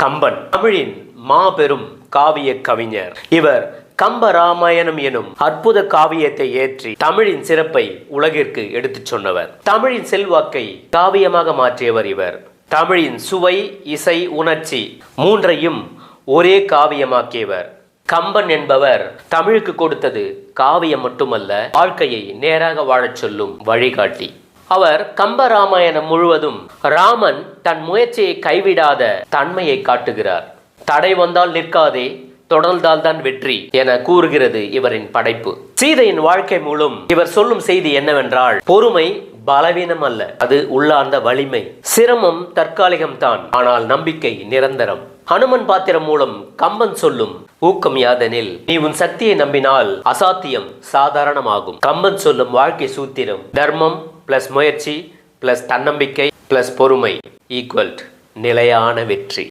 கம்பன் தமிழின் மாபெரும் காவிய கவிஞர். இவர் கம்பராமாயணம் எனும் அற்புத காவியத்தை ஏற்றி தமிழின் சிறப்பை உலகிற்கு எடுத்துச் சொன்னவர். தமிழின் செல்வாக்கை காவியமாக மாற்றியவர் இவர். தமிழின் சுவை, இசை, உணர்ச்சி மூன்றையும் ஒரே காவியமாக்கியவர். கம்பன் என்பவர் தமிழுக்கு கொடுத்தது காவியம் மட்டுமல்ல, வாழ்க்கையை நேராக வாழச் சொல்லும் வழிகாட்டி. அவர் கம்பராமாயணம் முழுவதும் ராமன் தன் முயற்சியை கைவிடாத தன்மையை காட்டுகிறார். தடை வந்தால் நிற்காதே, தொடர்ந்தால்தான் வெற்றி என கூறுகிறது இவரின் படைப்பு. சீதையின் வாழ்க்கை மூலம் இவர் சொல்லும் செய்தி என்னவென்றால், பொறுமை பலவீனம் அல்ல, அது உள்ளார்ந்த வலிமை. சிரமம் தற்காலிகம்தான், ஆனால் நம்பிக்கை நிரந்தரம். ஹனுமன் பாத்திரம் மூலம் கம்பன் சொல்லும் ஊக்கம் யாதெனில், நீ உன் சக்தியை நம்பினால் அசாத்தியம் சாதாரணமாகும். கம்பன் சொல்லும் வாழ்க்கை சூத்திரம், தர்மம் பிளஸ் முயற்சி பிளஸ் தன்னம்பிக்கை பிளஸ் பொறுமை ஈக்குவல் நிலையான வெற்றி.